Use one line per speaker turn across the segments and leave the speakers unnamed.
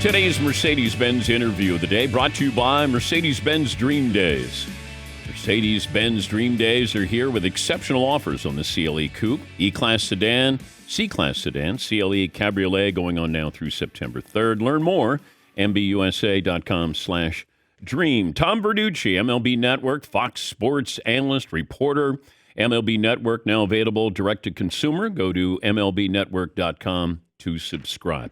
Today's Mercedes-Benz interview of the day brought to you by Mercedes-Benz Dream Days. Mercedes-Benz Dream Days are here with exceptional offers on the CLE Coupe, E-Class Sedan, C-Class Sedan, CLE Cabriolet going on now through September 3rd. Learn more, MBUSA.com/dream. Tom Verducci, MLB Network, Fox Sports analyst, reporter. MLB Network now available direct to consumer. Go to MLBnetwork.com to subscribe.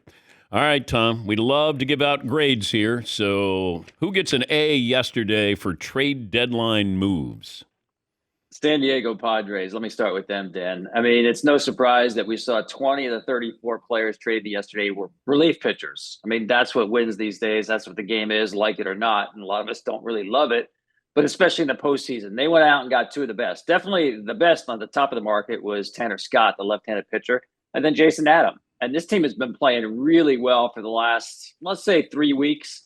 All right, Tom, we'd love to give out grades here. So who gets an A yesterday for trade deadline moves?
San Diego Padres. Let me start with them, Dan. I mean, it's no surprise that we saw 20 of the 34 players traded yesterday were relief pitchers. I mean, that's what wins these days. That's what the game is, like it or not. And a lot of us don't really love it, but especially in the postseason. They went out and got two of the best. Definitely the best on the top of the market was Tanner Scott, the left-handed pitcher, and then Jason Adam. And this team has been playing really well for the last, let's say, 3 weeks.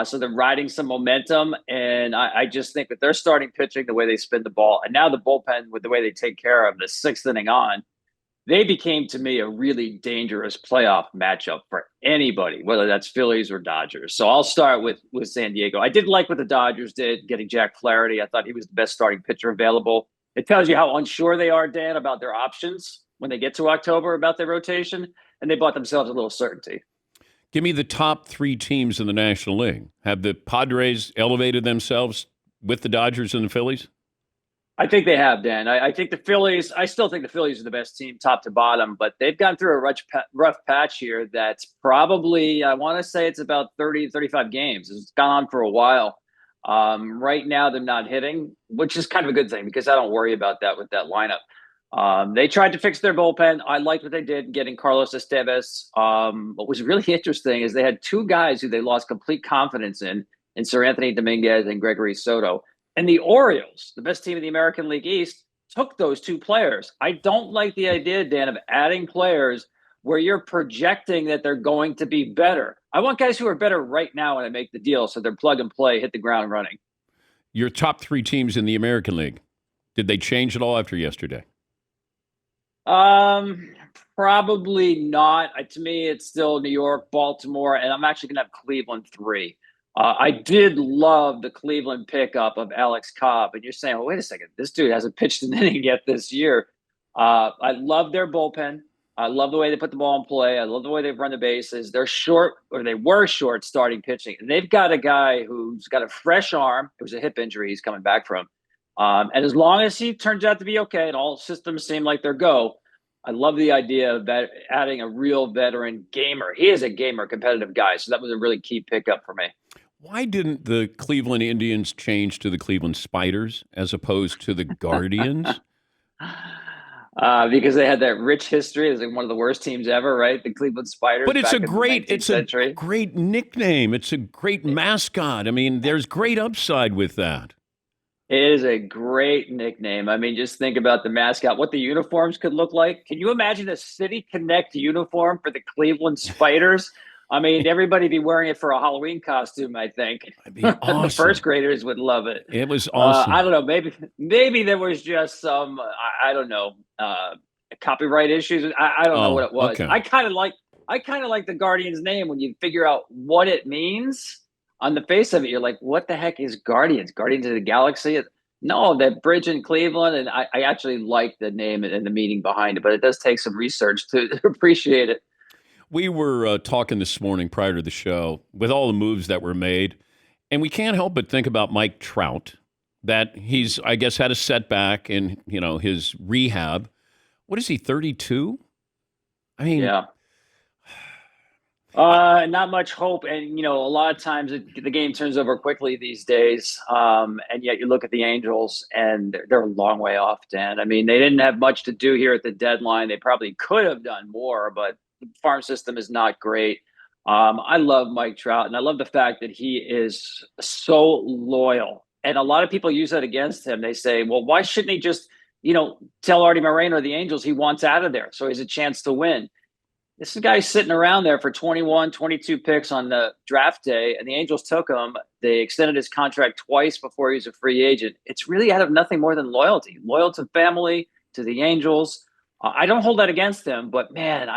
So they're riding some momentum. And I just think that they're starting pitching the way they spin the ball. And now the bullpen, with the way they take care of the sixth inning on, they became, to me, a really dangerous playoff matchup for anybody, whether that's Phillies or Dodgers. So I'll start with San Diego. I did like what the Dodgers did, getting Jack Flaherty. I thought he was the best starting pitcher available. It tells you how unsure they are, Dan, about their options when they get to October about their rotation. And they bought themselves a little certainty.
Give me the top three teams in the National League. Have the Padres elevated themselves with the Dodgers and the Phillies?
I think they have, Dan. I think the Phillies, I still think the Phillies are the best team top to bottom, but they've gone through a rough patch here that's probably, I want to say it's about 30, 35 games. It's gone on for a while. Right now, they're not hitting, which is kind of a good thing because I don't worry about that with that lineup. They tried to fix their bullpen. I liked what they did getting Carlos Estevez. What was really interesting is they had two guys who they lost complete confidence in Sir Anthony Dominguez and Gregory Soto. And the Orioles, the best team in the American League East, took those two players. I don't like the idea, Dan, of adding players where you're projecting that they're going to be better. I want guys who are better right now when I make the deal, so they're plug and play, hit the ground running.
Your top three teams in the American League, did they change at all after yesterday?
Probably not. To me, it's still New York, Baltimore, and I'm actually going to have Cleveland 3. I did love the Cleveland pickup of Alex Cobb. And you're saying, well, wait a second, this dude hasn't pitched an inning yet this year. I love their bullpen. I love the way they put the ball in play. I love the way they've run the bases. They're short, or they were short starting pitching. And they've got a guy who's got a fresh arm. It was a hip injury he's coming back from. And as long as he turns out to be okay and all systems seem like they're go, I love the idea of that, adding a real veteran gamer. He is a gamer, competitive guy. So that was a really key pickup for me.
Why didn't the Cleveland Indians change to the Cleveland Spiders as opposed to the Guardians?
Because they had that rich history. It's like one of the worst teams ever, right? The Cleveland Spiders.
But it's a great nickname. It's a great mascot. I mean, there's great upside with that.
It is a great nickname. I mean, just think about the mascot, what the uniforms could look like. Can you imagine a City Connect uniform for the Cleveland Spiders? I mean, everybody be wearing it for a Halloween costume, I think.
That'd be awesome.
The first graders would love it.
It was awesome.
I don't know. Maybe there was just some, copyright issues. I don't know what it was.
Okay.
I kind of like the Guardians name when you figure out what it means. On the face of it, you're like, what the heck is Guardians? Guardians of the Galaxy? No, that bridge in Cleveland. And I actually like the name and the meaning behind it, but it does take some research to appreciate it.
We were talking this morning prior to the show with all the moves that were made, and we can't help but think about Mike Trout, that he's, I guess, had a setback in, his rehab. What is he, 32? I mean,
yeah. Not much hope. And, a lot of times the game turns over quickly these days. And yet you look at the Angels and they're a long way off, Dan. I mean, they didn't have much to do here at the deadline. They probably could have done more, but the farm system is not great. I love Mike Trout, and I love the fact that he is so loyal. And a lot of people use that against him. They say, well, why shouldn't he just, tell Artie Moreno or the Angels he wants out of there so he has a chance to win? This guy's sitting around there for 21, 22 picks on the draft day, and the Angels took him. They extended his contract twice before he was a free agent. It's really out of nothing more than loyalty. Loyal to family, to the Angels. I don't hold that against him, but man,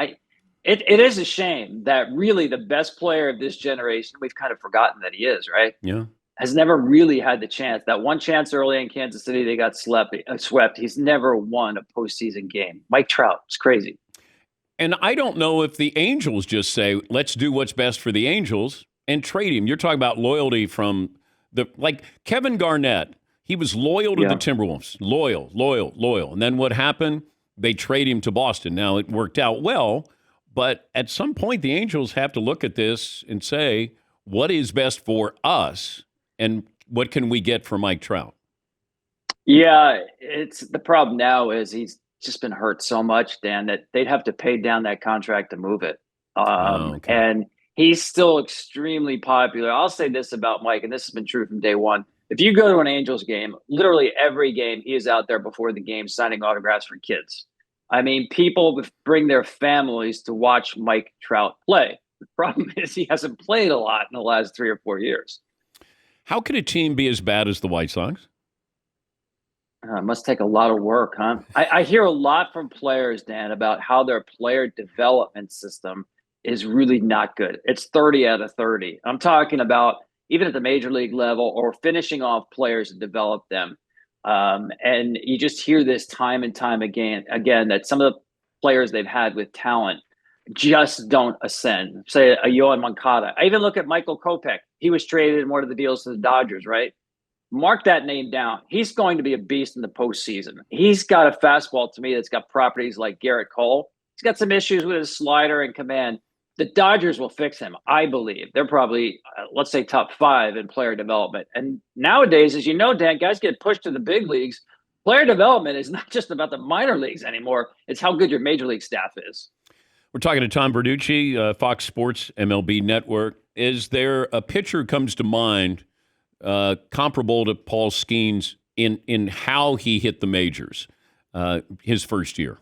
It is a shame that really the best player of this generation, we've kind of forgotten that he is, right?
Yeah.
Has never really had the chance. That one chance early in Kansas City, they got swept. He's never won a postseason game. Mike Trout, it's crazy.
And I don't know if the Angels just say, let's do what's best for the Angels and trade him. You're talking about loyalty from like Kevin Garnett. He was loyal to the
Yeah.
Timberwolves. Loyal. And then what happened? They trade him to Boston. Now, it worked out well, but at some point, the Angels have to look at this and say, what is best for us and what can we get for Mike Trout?
Yeah, it's the problem now is he's just been hurt so much, Dan, that they'd have to pay down that contract to move it.
Oh, okay.
And he's still extremely popular. I'll say this about Mike, and this has been true from day one. If you go to an Angels game, literally every game, he is out there before the game signing autographs for kids. I mean, people bring their families to watch Mike Trout play. The problem is he hasn't played a lot in the last 3 or 4 years.
How can a team be as bad as the White Sox?
It must take a lot of work, huh? I hear a lot from players, Dan, about how their player development system is really not good. It's 30 out of 30. I'm talking about even at the major league level or finishing off players to develop them. And you just hear this time and time again, that some of the players they've had with talent just don't ascend. Say a Yohan Moncada. I even look at Michael Kopech. He was traded in one of the deals to the Dodgers, right? Mark that name down. He's going to be a beast in the postseason. He's got a fastball to me that's got properties like Garrett Cole. He's got some issues with his slider and command. The Dodgers will fix him, I believe. They're probably, let's say, top 5 in player development. And nowadays, as you know, Dan, guys get pushed to the big leagues. Player development is not just about the minor leagues anymore. It's how good your major league staff is.
We're talking to Tom Verducci, Fox Sports MLB Network. Is there a pitcher who comes to mind comparable to Paul Skenes in how he hit the majors his first year?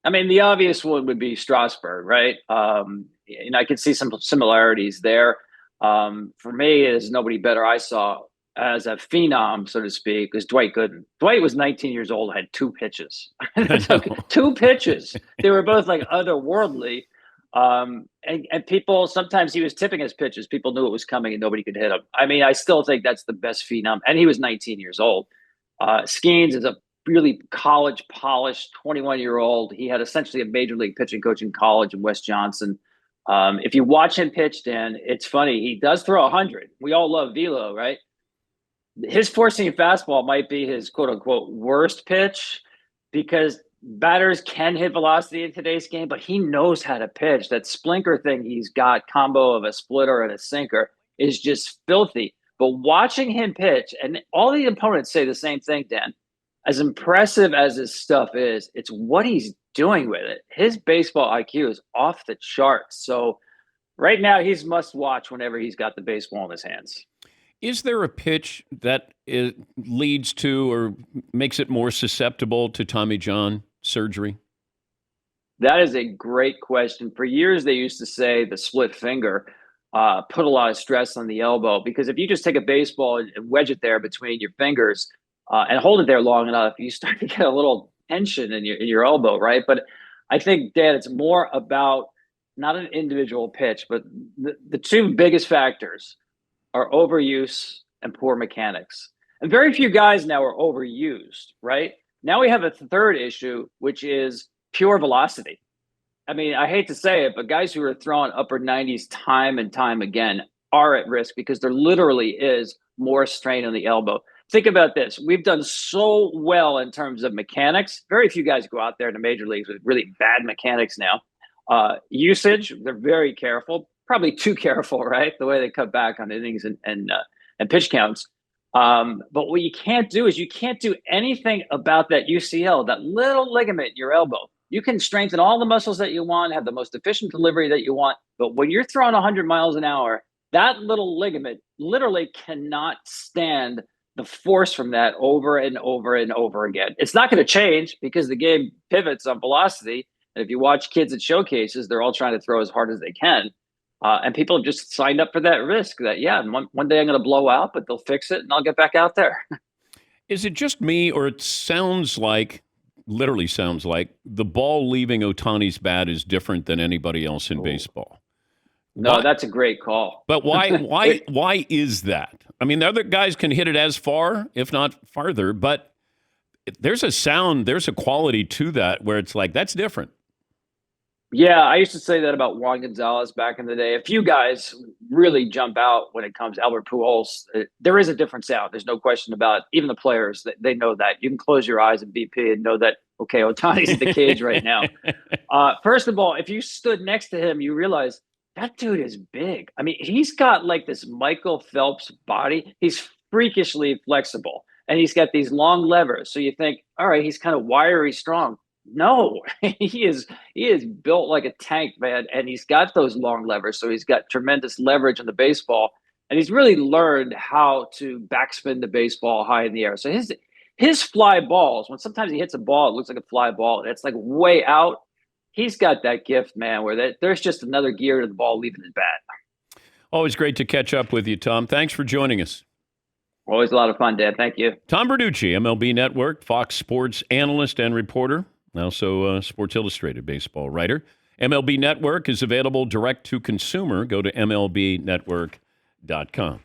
I mean, the obvious one would be Strasburg, right? And I could see some similarities there. For me, there's nobody better I saw as a phenom, so to speak, is Dwight Gooden. Dwight was 19 years old, had 2 pitches. Two pitches. They were both like otherworldly. And people, sometimes he was tipping his pitches. People knew it was coming and nobody could hit him. I mean, I still think that's the best phenom. And he was 19 years old. Skenes is a really college polished 21-year-old. He had essentially a major league pitching coach in college in West Johnson. If you watch him pitch, Dan, it's funny. He does throw 100. We all love velo, right? His four-seam fastball might be his quote-unquote worst pitch because batters can hit velocity in today's game, but he knows how to pitch. That splinker thing he's got, combo of a splitter and a sinker, is just filthy. But watching him pitch, and all the opponents say the same thing, Dan, as impressive as his stuff is, it's what he's doing with it. His baseball IQ is off the charts. So right now he's must watch whenever he's got the baseball in his hands.
Is there a pitch that leads to or makes it more susceptible to Tommy John surgery?
That is a great question. For years, they used to say the split finger put a lot of stress on the elbow because if you just take a baseball and wedge it there between your fingers and hold it there long enough, you start to get a little tension in your elbow, right? But I think, Dan, it's more about not an individual pitch, but the 2 biggest factors are overuse and poor mechanics. And very few guys now are overused, right? Now we have a third issue, which is pure velocity. I mean, I hate to say it, but guys who are throwing upper 90s time and time again are at risk because there literally is more strain on the elbow. Think about this. We've done so well in terms of mechanics. Very few guys go out there in the major leagues with really bad mechanics now. Usage, they're very careful. Probably too careful, right? The way they cut back on innings and pitch counts. But what you can't do is you can't do anything about that UCL, that little ligament in your elbow. You can strengthen all the muscles that you want, have the most efficient delivery that you want. But when you're throwing 100 miles an hour, that little ligament literally cannot stand the force from that over and over and over again. It's not going to change because the game pivots on velocity. And if you watch kids at showcases, they're all trying to throw as hard as they can. And people have just signed up for that risk that, one day I'm going to blow out, but they'll fix it and I'll get back out there.
Is it just me or it sounds like literally sounds like the ball leaving Ohtani's bat is different than anybody else in baseball.
No,
Why?
that's a great call.
But why is that? I mean, the other guys can hit it as far, if not farther, but there's a sound, there's a quality to that where it's like, that's different.
Yeah, I used to say that about Juan Gonzalez back in the day. A few guys really jump out when it comes to Albert Pujols. There is a different sound. There's no question about it. Even the players, they know that. You can close your eyes at BP and know that, okay, Ohtani's in the cage right now. First of all, if you stood next to him, you realize that dude is big. I mean, he's got like this Michael Phelps body. He's freakishly flexible, and he's got these long levers. So you think, all right, he's kind of wiry, strong. No, he is built like a tank, man, and he's got those long levers, so he's got tremendous leverage on the baseball, and he's really learned how to backspin the baseball high in the air. So his fly balls, when sometimes he hits a ball, it looks like a fly ball, and it's like way out. He's got that gift, man, where there's just another gear to the ball leaving his bat.
Always great to catch up with you, Tom. Thanks for joining us.
Always a lot of fun, Dan. Thank you.
Tom Verducci, MLB Network, Fox Sports analyst and reporter. Also, Sports Illustrated baseball writer. MLB Network is available direct to consumer. Go to MLBnetwork.com.